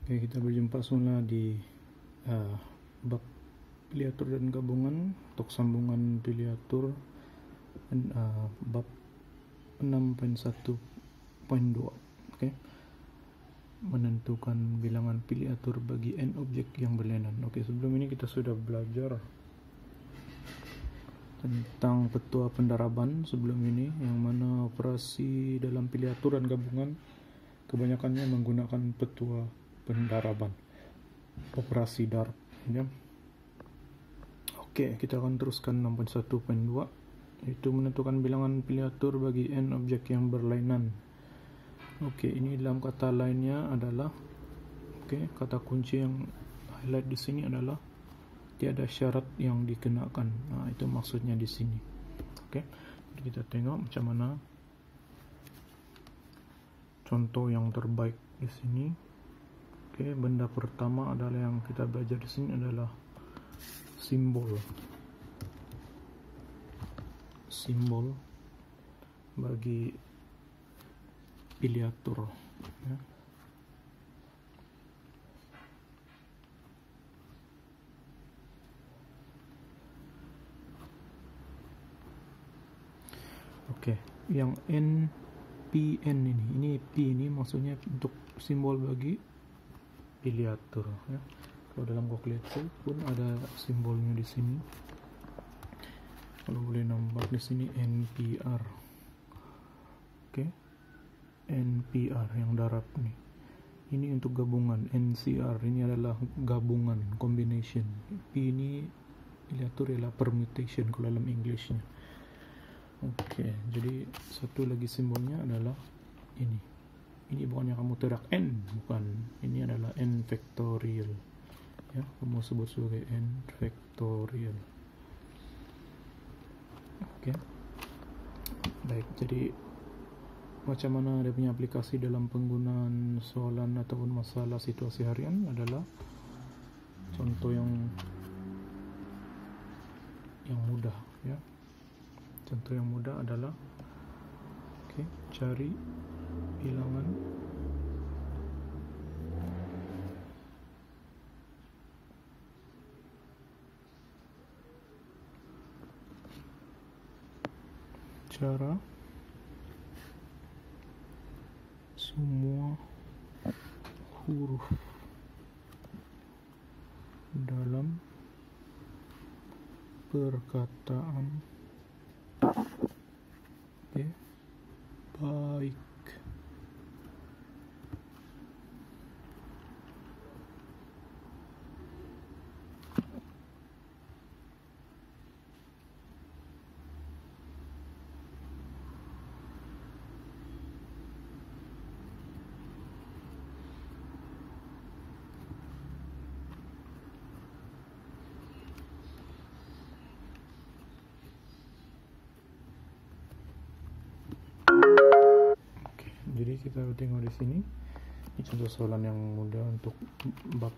Oke, kita berjumpa semula di bab piliatur dan gabungan untuk sambungan piliatur bab 6.1.2. Oke. Menentukan bilangan piliatur bagi n objek yang berlainan. Oke, sebelum ini kita sudah belajar tentang petua pendaraban sebelum ini, yang mana operasi dalam piliatur dan gabungan kebanyakannya menggunakan petua pendaraban, operasi darab, ya. Oke, kita akan teruskan 6.1.2, yaitu menentukan bilangan piliatur bagi n objek yang berlainan. Oke, ini dalam kata lainnya adalah, kata kunci yang highlight di sini adalah tiada syarat yang dikenakan. Nah, itu maksudnya di sini. Oke, jadi kita tengok macam mana contoh yang terbaik di sini. Oke, benda pertama adalah yang kita belajar di sini adalah simbol bagi piliatur, ya. Oke, yang NPN ini P ini maksudnya untuk simbol bagi piliatur, ya. Kalau dalam calculator pun ada simbolnya di sini. Kalau boleh nampak di sini NPR. Oke. NPR yang darab nih. Ini untuk gabungan. NCR ini adalah gabungan, combination. P ini piliatur ialah permutation kalau dalam Englishnya. Oke, jadi satu lagi simbolnya adalah ini. Ini bukannya kamu terak n, bukan. Ini adalah n factorial, ya. Kamu sebut sebagai n factorial. Oke. Baik, jadi macam mana dia punya aplikasi dalam penggunaan soalan ataupun masalah situasi harian adalah contoh yang mudah, ya. Contoh yang mudah adalah cari bilangan cara semua huruf dalam perkataan baik. Jadi kita tengok di sini, ini contoh soalan yang mudah untuk bab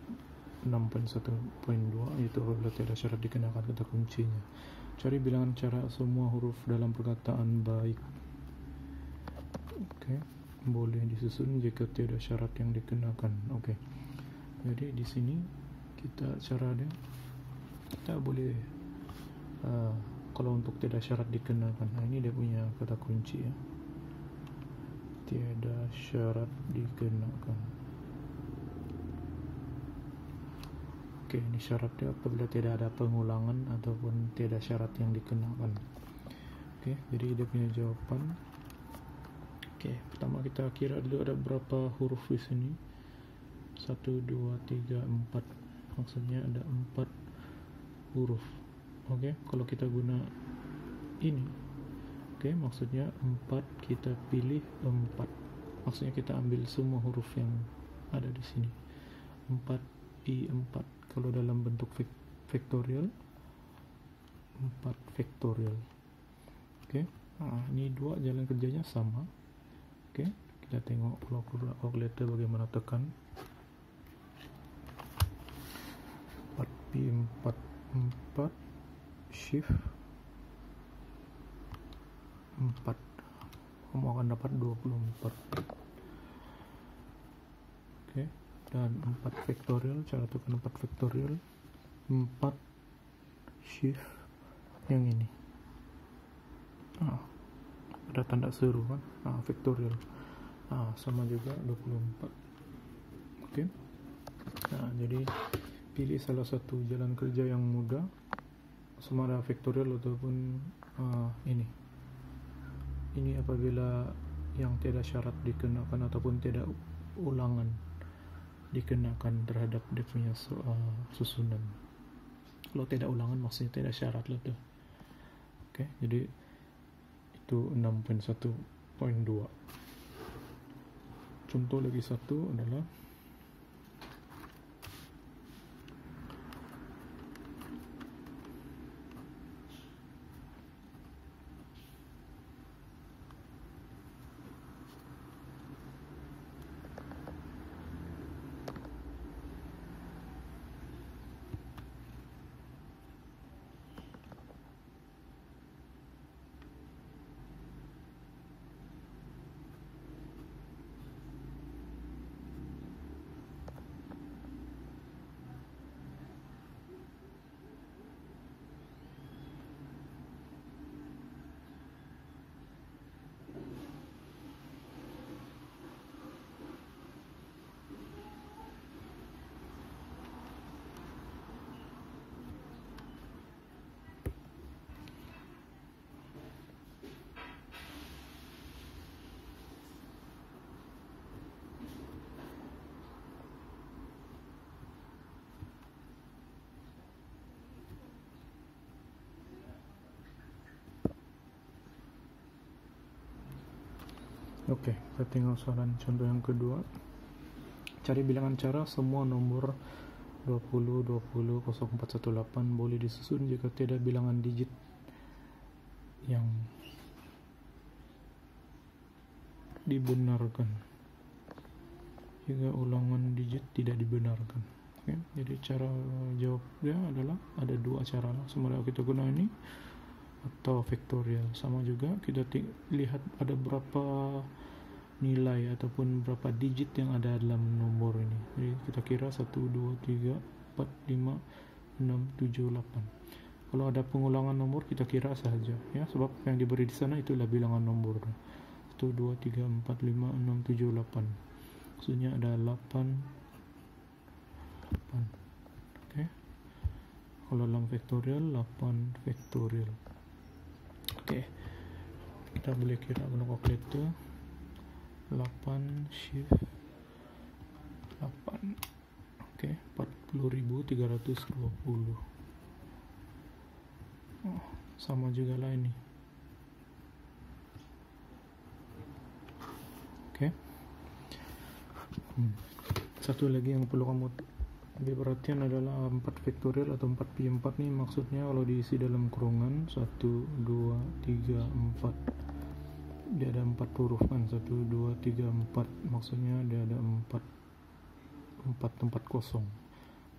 6.1.2, yaitu apabila tiada syarat dikenakan kata kuncinya. Cari bilangan cara semua huruf dalam perkataan baik. Boleh disusun jika tiada syarat yang dikenakan. Jadi di sini cara dia kita boleh kalau untuk tiada syarat dikenakan. Nah, ini dia punya kata kunci, ya. Tiada syarat dikenakan. Ini syaratnya apabila tidak ada pengulangan ataupun tiada syarat yang dikenakan. Jadi dia punya jawaban. Pertama kita kira dulu ada berapa huruf di sini. 1, 2, 3, 4. Maksudnya ada 4 huruf. Kalau kita guna ini, maksudnya 4, kita pilih 4. Maksudnya kita ambil semua huruf yang ada di sini. 4i4. Kalau dalam bentuk vektorial, 4 vektorial. Ini 2 jalan kerjanya sama. Kita tengok calculator bagaimana tekan. 4p4 4 shift 4, kamu akan dapat 24. dan 4 vektorial, cara tekan 4 vektorial, 4 shift yang ini. Ada tanda seru kan, vektorial. Sama juga 24. Oke. Nah, jadi pilih salah satu jalan kerja yang mudah, sama ada vektorial ataupun ini apabila yang tidak syarat dikenakan ataupun tidak ulangan dikenakan terhadap dia punya susunan. Kalau tidak ulangan maksudnya tidak syarat lah tuh. Oke, jadi itu 6.1.2. Contoh lagi satu adalah Oke, kita tinggal soalan contoh yang kedua. Cari bilangan cara semua nomor 20, 20, 0418 boleh disusun jika tidak bilangan digit yang dibenarkan. Jika ulangan digit tidak dibenarkan. Oke, jadi cara jawabnya adalah ada dua cara, sama kita guna ini atau vektorial. Sama juga kita lihat ada berapa nilai ataupun berapa digit yang ada dalam nomor ini. Jadi kita kira 1, 2, 3, 4, 5, 6, 7, 8. Kalau ada pengulangan nomor kita kira saja ya, sebab yang diberi di sana itulah bilangan nomor. 1, 2, 3, 4, 5, 6, 7, 8. Maksudnya ada 8. Oke. Kalau dalam vektorial 8 vektorial. Oke. Kita boleh kira guna kalkulator. 8 shift 8. Oke, 40.320. Sama juga lah ini. Oke. Satu lagi yang perlu kamu ambil perhatian adalah 4 vektorial atau 4 pi 4 nih, maksudnya kalau diisi dalam kurungan 1, 2, 3, 4, dia ada 4 huruf kan, 1, 2, 3, 4, maksudnya dia ada 4 tempat kosong.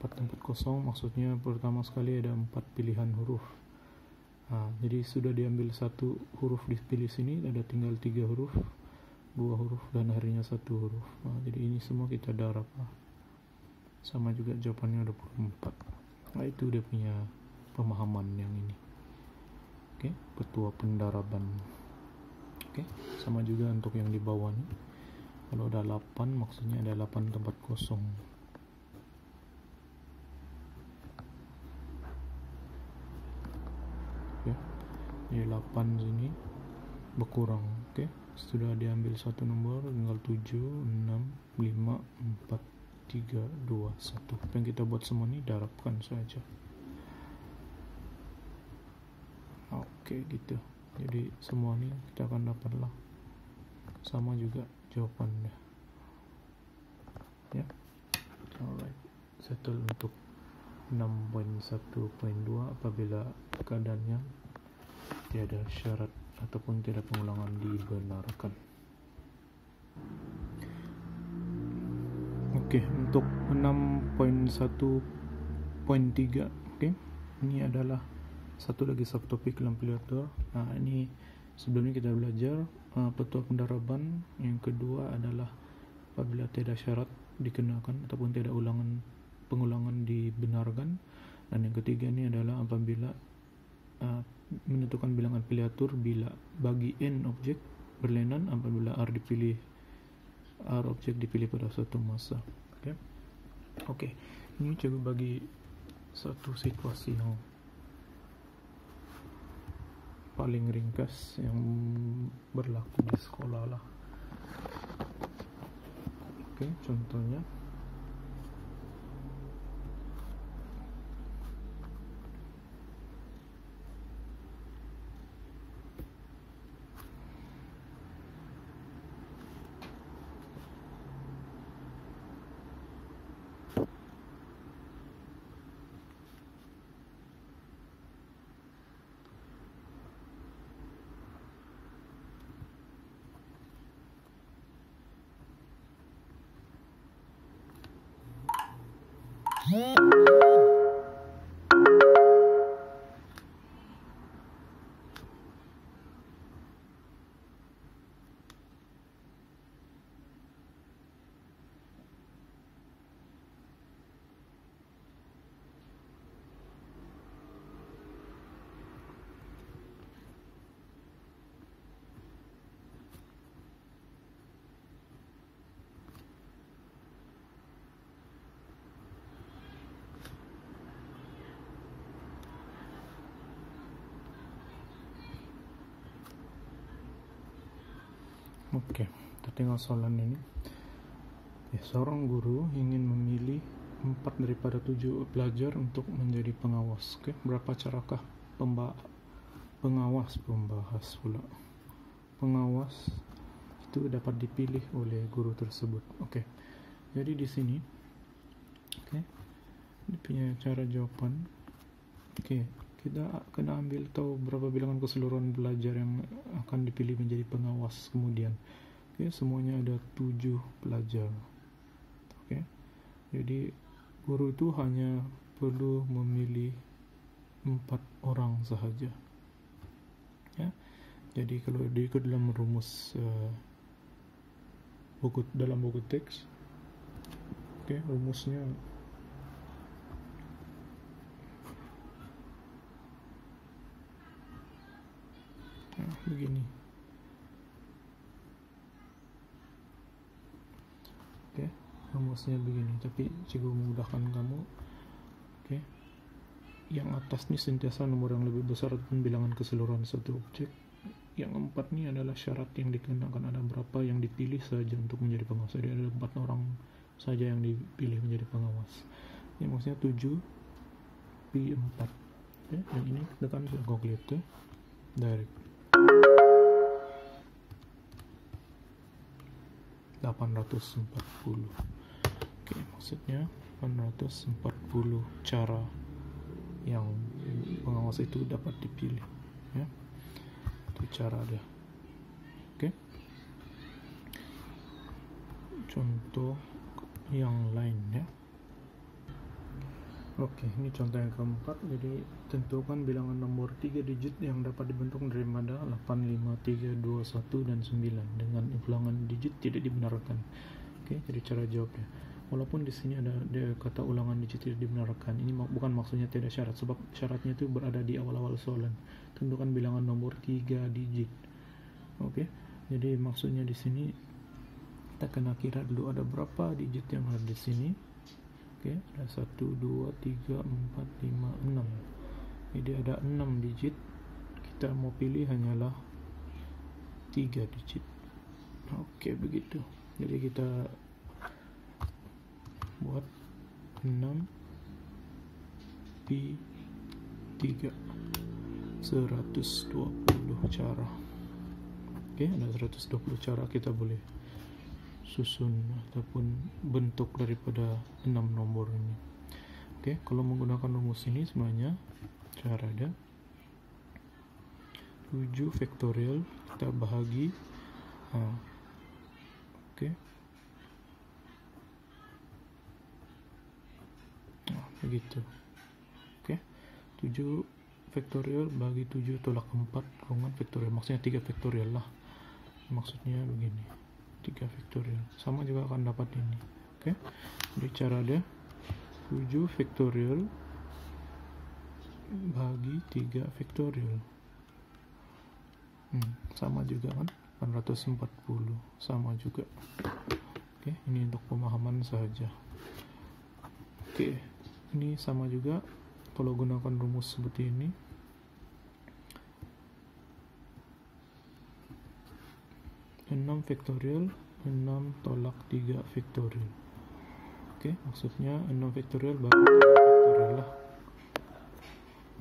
4 tempat kosong maksudnya pertama sekali ada 4 pilihan huruf. Jadi sudah diambil satu huruf dipilih sini, ada tinggal 3 huruf, 2 huruf dan akhirnya 1 huruf. Jadi ini semua kita darab. Sama juga jawabannya 24. Itu dia punya pemahaman yang ini. Oke, ketua pendaraban. Oke, sama juga untuk yang di bawah nih. Kalau ada 8 maksudnya ada 8 tempat kosong. Oke. Jadi 8 sini berkurang. Oke. Sudah diambil satu nomor, tinggal 7, 6, 5, 4, 3, 2, 1. Apa yang kita buat semua ini darabkan saja. Oke, gitu. Jadi semua ini kita akan dapatlah sama juga jawabannya ya. Alright, settle untuk 6.1.2 apabila keadaannya tiada syarat ataupun tidak pengulangan dibenarkan. Oke, untuk 6.1.3 oke, ini adalah satu lagi subtopik lampilator. Ini sebelumnya kita belajar petua pendaraban. Yang kedua adalah apabila tidak syarat dikenakan ataupun tidak pengulangan dibenarkan. Dan yang ketiga ini adalah apabila menentukan bilangan filiatur bila bagi n objek berlainan apabila R objek dipilih pada suatu masa. Oke. Ini coba bagi satu situasi yang paling ringkas yang berlaku di sekolah lah. Contohnya kita tinggal soalan ini. Seorang guru ingin memilih 4 daripada 7 pelajar untuk menjadi pengawas. Berapa carakah pengawas itu dapat dipilih oleh guru tersebut? Jadi di sini ini punya cara jawaban. Kita kena ambil tahu berapa bilangan keseluruhan pelajar yang akan dipilih menjadi pengawas kemudian. Semuanya ada 7 pelajar. Jadi guru itu hanya perlu memilih 4 orang sahaja. Jadi kalau diikut dalam rumus dalam buku teks, rumusnya begini. Rumusnya begini, tapi cikgu memudahkan kamu. Yang atas ini sentiasa nomor yang lebih besar ataupun bilangan keseluruhan satu objek. Yang 4 ini adalah syarat yang dikenakan, ada berapa yang dipilih saja untuk menjadi pengawas. Jadi ada 4 orang saja yang dipilih menjadi pengawas. Ini maksudnya 7 pi 4. Dan ini tekan calculator direct. 840. Maksudnya 840 cara yang pengawas itu dapat dipilih. Itu cara dia. Contoh yang lain ya. Ini contoh yang keempat. Jadi tentukan bilangan nomor 3 digit yang dapat dibentuk daripada 8, 5, 3, 2, 1 dan 9 dengan ulangan digit tidak dibenarkan. Jadi cara jawabnya. Walaupun di sini ada kata ulangan digit tidak dibenarkan, ini bukan maksudnya tidak syarat, sebab syaratnya itu berada di awal-awal soalan. Tentukan bilangan nomor 3 digit. Jadi maksudnya di sini kita kena kira dulu ada berapa digit yang ada di sini. Ada 1, 2, 3, 4, 5, 6. Jadi ada 6 digit. Kita mau pilih hanyalah 3 digit. Begitu. Jadi kita buat 6 pi 3 120 cara. Ada 120 cara kita boleh susun ataupun bentuk daripada 6 nomor ini. Kalau menggunakan rumus ini semuanya cara ada 7 faktorial kita bahagi begitu. 7 faktorial bagi 7 tolak 4 kurungan faktorial, maksudnya 3 faktorial lah, maksudnya begini, 3 faktorial sama juga akan dapat ini Oke, jadi cara dia 7 faktorial bagi 3 faktorial. Sama juga kan, 840 sama juga. Oke, ini untuk pemahaman saja. Oke, ini sama juga kalau gunakan rumus seperti ini. Enam faktorial 6 tolak 3 faktorial. Oke, maksudnya 6 faktorial bagi 3 faktorial lah.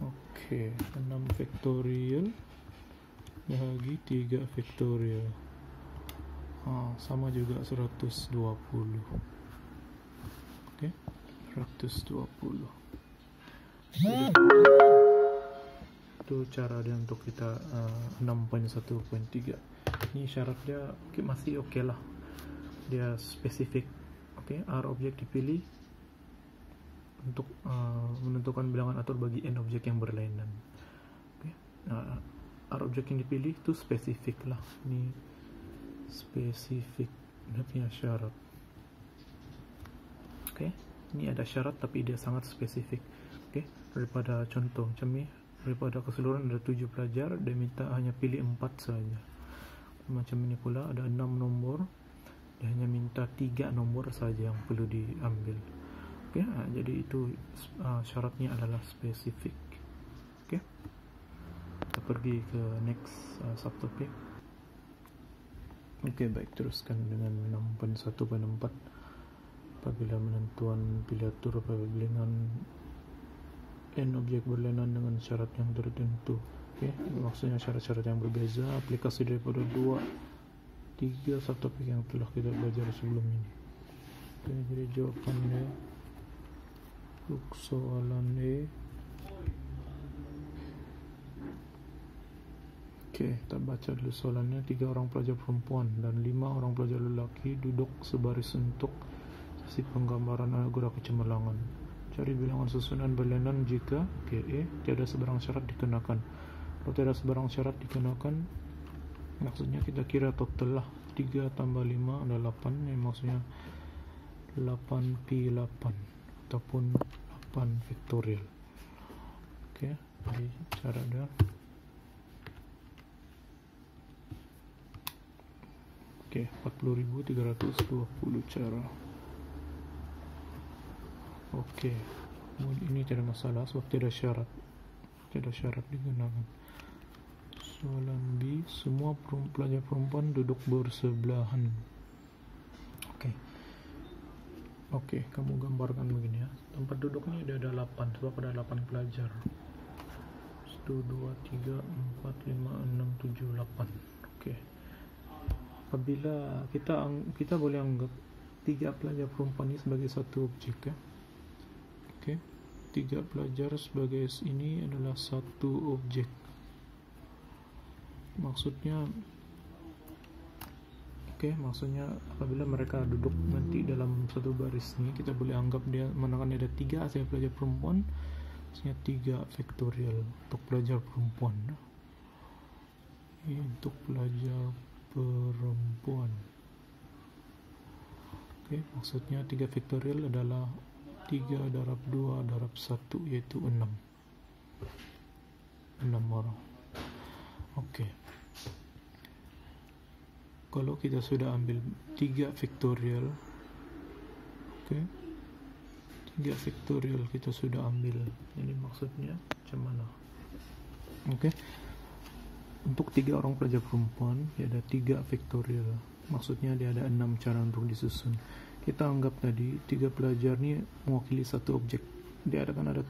Oke, 6 faktorial bagi 3 faktorial. Sama juga 120. Oke, 120. Itu cara dia untuk kita 6.1.3. Ini syaratnya masih oke lah, dia spesifik. Oke, R objek dipilih untuk menentukan bilangan atur bagi n objek yang berlainan. Oke, R objek yang dipilih itu spesifik lah, ini spesifik, dia punya syarat. Oke, ini ada syarat tapi dia sangat spesifik. Oke, daripada contoh macam ni, daripada keseluruhan ada 7 pelajar, dia minta hanya pilih 4 saja. Macam ini pula ada 6 nombor, dia hanya minta 3 nombor saja yang perlu diambil. Oke, jadi itu syaratnya adalah spesifik. Oke, kita pergi ke next subtopik. Oke, baik, teruskan dengan 6.1.4. Apabila menentuan piliatur pada bilangan n objek berlainan dengan syarat yang tertentu. Oke, maksudnya syarat-syarat yang berbeza, aplikasi daripada 2-3 subtopik yang telah kita belajar sebelum ini. Oke, jadi jawabannya untuk soalan E. Oke, kita baca dulu soalannya. 3 orang pelajar perempuan dan 5 orang pelajar lelaki duduk sebaris untuk sisi penggambaran algoritma kecemerlangan. Cari bilangan susunan berlainan jika E, tiada sebarang syarat dikenakan. Kalau tiada sebarang syarat dikenakan, maksudnya kita kira total lah. 3 tambah 5 adalah 8, yang maksudnya 8P8 ataupun 8 faktorial. Oke, jadi cara dia oke, 40.320 cara. Oke, ini tidak masalah sebab tidak syarat digunakan. Soalan B, semua pelajar perempuan duduk bersebelahan. Oke, kamu gambarkan begini ya. Tempat duduknya ada 8 sebab ada 8 pelajar. 1, 2, 3, 4, 5, 6, 7, 8. Oke, apabila kita boleh anggap 3 pelajar perempuan ini sebagai satu objek ya. Oke, 3 pelajar sebagai ini adalah satu objek. Maksudnya apabila mereka duduk nanti dalam satu baris ini, kita boleh anggap dia menakan ada 3 asal pelajar perempuan, maksudnya 3 faktorial untuk pelajar perempuan. Ini untuk pelajar perempuan. Oke, maksudnya 3 faktorial adalah 3 darab 2 darab 1, yaitu 6 orang. Oke, kalau kita sudah ambil 3 faktorial, oke, 3 faktorial kita sudah ambil, jadi maksudnya macam mana? Oke, untuk 3 orang pelajar perempuan dia ada 3 faktorial, maksudnya dia ada 6 cara untuk disusun. Kita anggap tadi 3 pelajar ni mewakili satu objek. Dia akan ada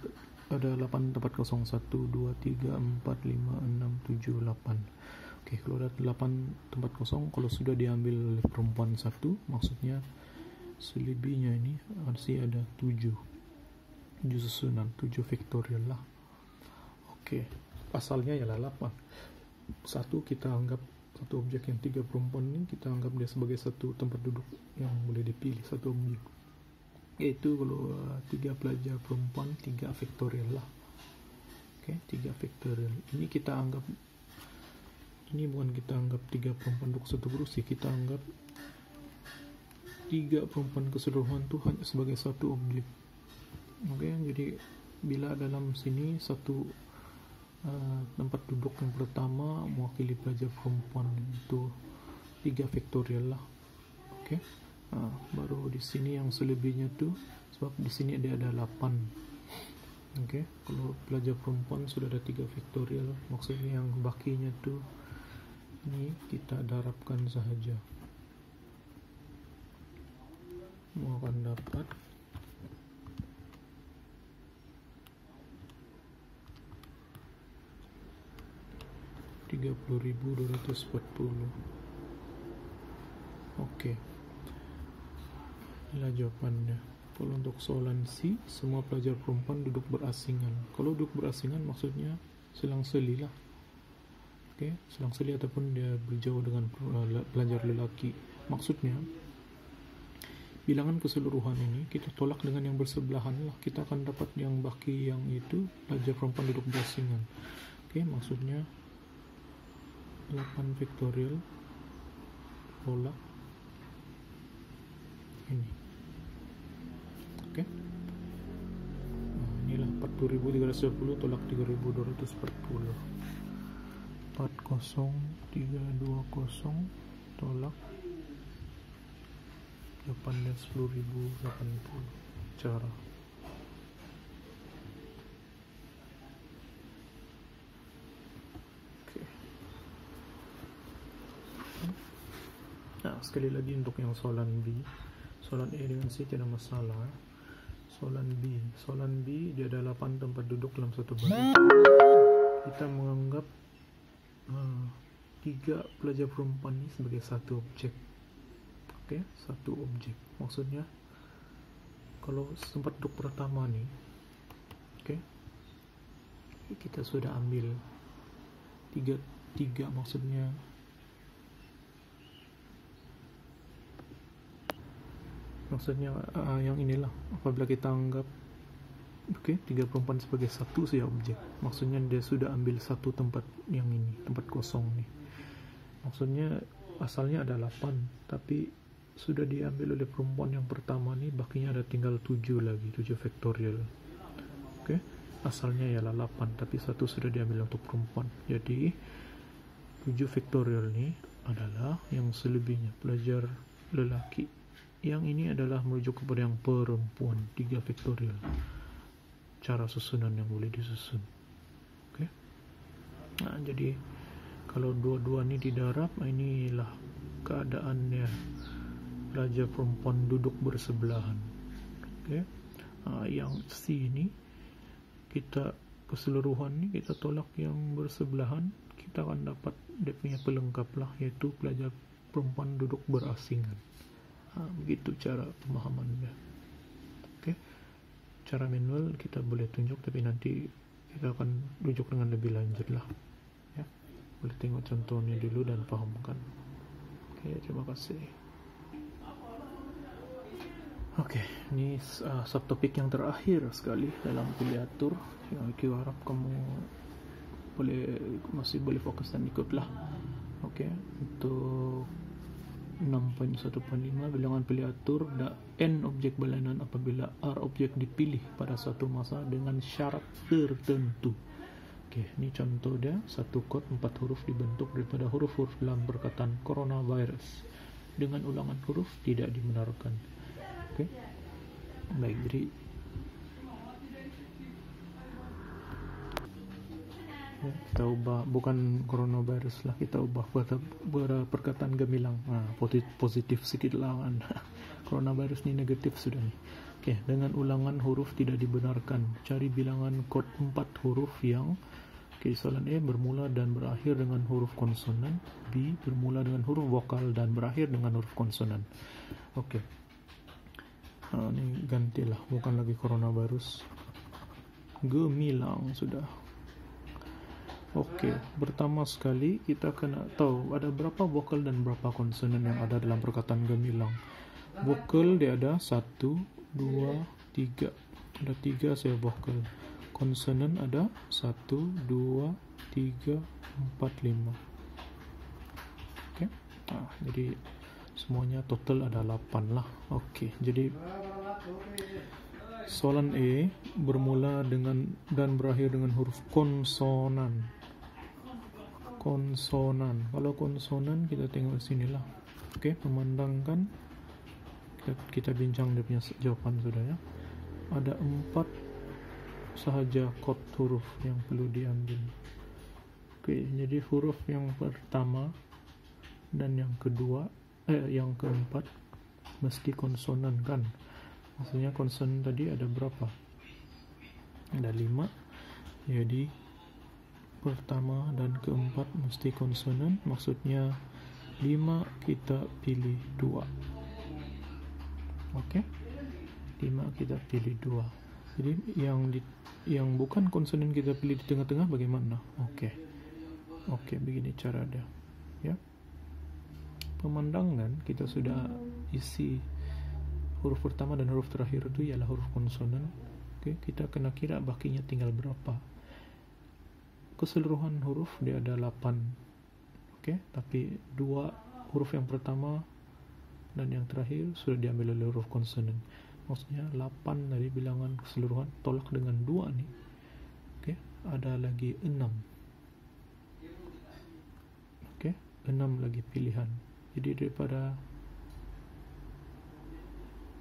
8 tempat kosong, 1, 2, 3, 4, 5, 6, 7, 8. Oke, kalau ada 8 tempat kosong, kalau sudah diambil oleh perempuan 1, maksudnya selebihnya ini masih ada 7 susunan, 7 faktorial lah. Oke, asalnya ialah 8. Satu kita anggap satu objek yang 3 perempuan ini, kita anggap dia sebagai satu tempat duduk yang boleh dipilih, satu objek. Yaitu kalau 3 pelajar perempuan, 3 faktorial lah. Oke, 3 faktorial. Ini kita anggap, ini bukan kita anggap 3 perempuan duduk satu kursi, kita anggap tiga perempuan keseluruhan itu hanya sebagai satu objek. Oke, jadi bila dalam sini satu tempat duduk yang pertama mewakili pelajar perempuan itu 3 vektorial lah. Oke, baru di sini yang selebihnya tuh, sebab di sini ada 8. Oke, kalau pelajar perempuan sudah ada 3 vektorial, maksudnya yang bakinya tuh ini kita darabkan sahaja. Mau akan dapat 30.240. Oke, inilah jawabannya. Kalau untuk soalan C, semua pelajar perempuan duduk berasingan. Kalau duduk berasingan maksudnya selang-seli lah. Oke, selang-seli ataupun dia berjauh dengan pelajar lelaki. Maksudnya bilangan keseluruhan ini kita tolak dengan yang bersebelahan lah. Kita akan dapat yang baki yang itu pelajar perempuan duduk berasingan. Oke, maksudnya 8 vektorial tolak ini. Oke, inilah 40.310 tolak 3.240. 40.320 tolak 10.080 cara. Oke. Nah, sekali lagi untuk yang soalan B, soalan A dengan C tidak masalah. Soalan B dia ada 8 tempat duduk dalam satu baris. Kita menganggap 3 pelajar perempuan ini sebagai satu objek. Oke, satu objek. Maksudnya kalau tempat duduk pertama nih, oke, kita sudah ambil tiga maksudnya yang inilah apabila kita anggap 3 perempuan sebagai satu saja objek, maksudnya dia sudah ambil satu tempat yang ini, tempat kosong nih. Maksudnya asalnya ada 8 tapi sudah diambil oleh perempuan yang pertama nih, bakinya ada tinggal 7 lagi, 7 vektorial. Oke, asalnya ialah 8 tapi satu sudah diambil untuk perempuan. Jadi 7 vektorial ini adalah yang selebihnya pelajar lelaki. Yang ini adalah merujuk kepada yang perempuan, 3 vektorial. Cara susunan yang boleh disusun. Oke. Nah, jadi kalau dua-dua ini didarab, inilah keadaannya pelajar perempuan duduk bersebelahan. Oke. Yang C ini kita keseluruhan ini kita tolak yang bersebelahan, kita akan dapat dia punya pelengkap lah, yaitu pelajar perempuan duduk berasingan. Begitu cara pemahamannya. Oke. Cara manual kita boleh tunjuk, tapi nanti kita akan rujuk dengan lebih lanjut lah. Ya. Boleh tengok contohnya dulu dan pahamkan. Oke, terima kasih. Oke, ini subtopik yang terakhir sekali dalam kuliatur yang aku harap kamu masih boleh fokus dan ikutlah. Oke, untuk 6.1.5 bilangan peliatur n objek bulanan apabila R objek dipilih pada suatu masa dengan syarat tertentu. Oke, ini contoh dia, satu kod 4 huruf dibentuk daripada huruf-huruf dalam perkataan coronavirus dengan ulangan huruf tidak dibenarkan. Oke, baik, jadi kita ubah, bukan coronavirus lah, kita ubah pada perkataan gemilang. Positif sedikit lah kan. Coronavirus ini negatif sudah nih. Oke, dengan ulangan huruf tidak dibenarkan, cari bilangan kod 4 huruf yang soalan A bermula dan berakhir dengan huruf konsonan, B bermula dengan huruf vokal dan berakhir dengan huruf konsonan. Oke. Ini gantilah, bukan lagi coronavirus, gemilang sudah. Oke, pertama sekali kita kena tahu ada berapa vokal dan berapa konsonan yang ada dalam perkataan gemilang. Vokal dia ada 1, 2, 3. Ada 3 saya vokal. Konsonan ada 1, 2, 3, 4, 5. Oke. Jadi semuanya total ada 8 lah. Oke, jadi soalan E bermula dengan dan berakhir dengan huruf konsonan. Kalau konsonan kita tengok sinilah. Oke, memandangkan kita bincang dia punya jawaban sudah ya. Ada 4 sahaja kod huruf yang perlu diambil. Oke, jadi huruf yang pertama dan yang keempat mesti konsonan kan. Maksudnya konsonan tadi ada berapa? Ada 5. Jadi pertama dan keempat mesti konsonan. Maksudnya 5 kita pilih 2. Oke, 5 kita pilih 2. Jadi yang bukan konsonan kita pilih di tengah-tengah bagaimana? Oke, begini cara dia ya. Pemandangan kita sudah isi huruf pertama dan huruf terakhir itu ialah huruf konsonan. Oke, kita kena kira bakinya tinggal berapa. Keseluruhan huruf dia ada 8. Oke, tapi 2 huruf yang pertama dan yang terakhir sudah diambil oleh huruf konsonan. Maksudnya 8 dari bilangan keseluruhan tolak dengan 2 nih. Oke, ada lagi 6. Oke, 6 lagi pilihan. Jadi daripada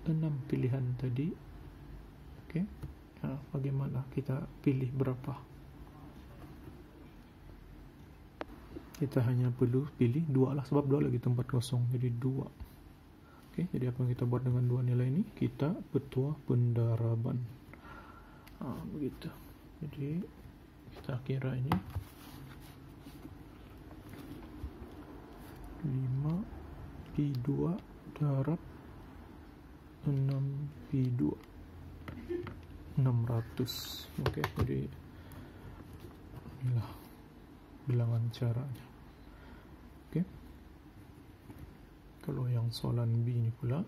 6 pilihan tadi, oke, ya, bagaimana kita pilih berapa? Kita hanya perlu pilih 2 lah, sebab 2 lagi tempat kosong, jadi 2. Oke, jadi apa yang kita buat dengan 2 nilai ini? Kita petua pendaraban. Begitu. Jadi kita kira ini 5Pi2 darab 6Pi2 600. Oke, jadi inilah bilangan caranya. Oke, kalau yang soalan B ini pula,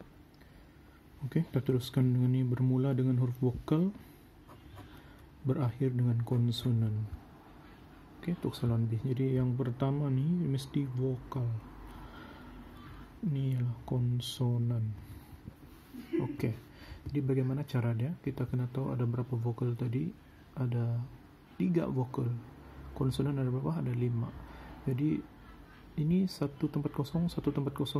oke, kita teruskan dengan ini. Bermula dengan huruf vokal, berakhir dengan konsonan. Oke, untuk soalan B. Jadi yang pertama nih mesti vokal. Ini adalah konsonan. Oke, jadi bagaimana cara dia? Kita kena tahu ada berapa vokal tadi. Ada 3 vokal. Konsonan ada berapa? Ada 5. Jadi ini satu tempat kosong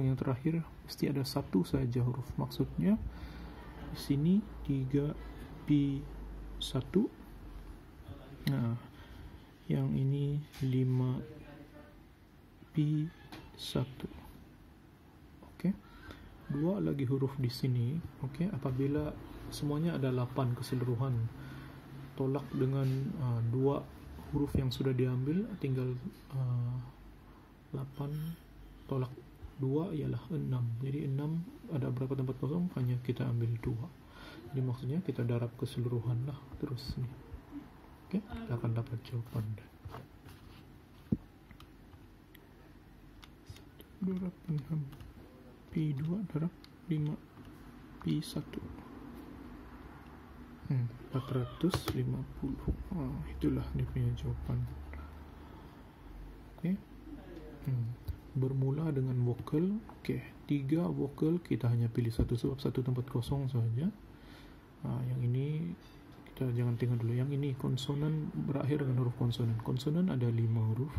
yang terakhir mesti ada 1 saja huruf. Maksudnya di sini 3Pi1. Nah, yang ini 5Pi1. Oke, 2 lagi huruf di sini. Oke, apabila semuanya ada 8 keseluruhan, tolak dengan 2 huruf yang sudah diambil, tinggal 8 tolak 2 ialah 6. Jadi 6 ada berapa tempat kosong? Hanya kita ambil 2. Jadi maksudnya kita darab keseluruhan lah terus nih. Oke, kita akan dapat jawaban. Darab 6 Pi2 darab 5 Pi1 450. Itulah dia punya jawaban. Oke. Bermula dengan vokal. Oke, 3 vokal kita hanya pilih 1 sebab 1 tempat kosong saja. Yang ini kita jangan tengok dulu. Yang ini konsonan berakhir dengan huruf konsonan. Konsonan ada 5 huruf.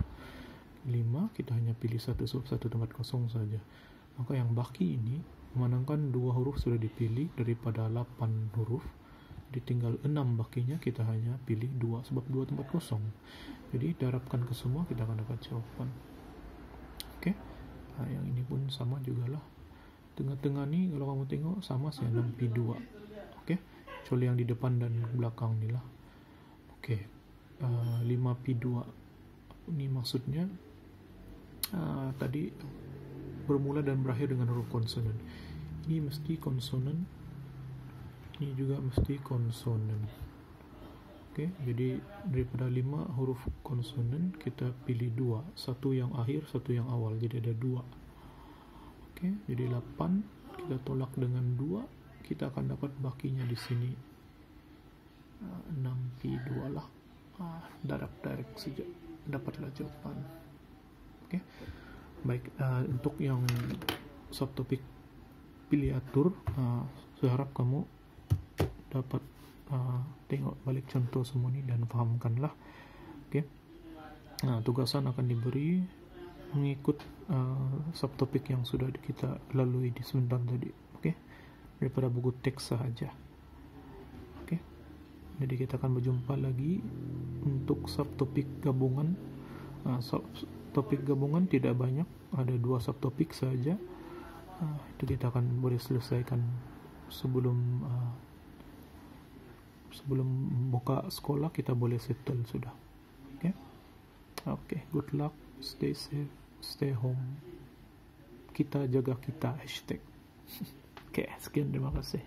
5 kita hanya pilih 1 sebab 1 tempat kosong saja. Maka yang baki ini memandangkan 2 huruf sudah dipilih daripada 8 huruf. Jadi tinggal 6 bakinya, kita hanya pilih 2 sebab 2 tempat kosong. Jadi darabkan ke semua, kita akan dapat jawaban. Oke, yang ini pun sama juga lah. Tengah-tengah nih kalau kamu tengok sama sih 6Pi2. Oke, kecuali yang di depan dan belakang nih lah. Oke, 5Pi2 ini maksudnya tadi bermula dan berakhir dengan huruf konsonan. Ini mesti konsonan, ini juga mesti konsonan. Oke, jadi daripada 5 huruf konsonan kita pilih 2, 1 yang akhir, 1 yang awal, jadi ada 2. Oke, jadi 8 kita tolak dengan 2, kita akan dapat bakinya di sini 6Pi2 lah. Direct saja dapatlah jawaban. Oke, baik. Untuk yang subtopik pilih atur. Saya harap kamu dapat tengok balik contoh semua ini dan pahamkanlah. Oke. Nah, tugasan akan diberi mengikut subtopik yang sudah kita lalui di sebentar tadi. Oke. Daripada buku teks saja. Oke. Jadi kita akan berjumpa lagi untuk subtopik gabungan. Subtopik gabungan tidak banyak, ada 2 subtopik saja. Itu kita akan boleh selesaikan sebelum buka sekolah, kita boleh settle sudah. Oke, good luck, stay safe, stay home, kita jaga kita, hashtag. Oke, sekian, terima kasih.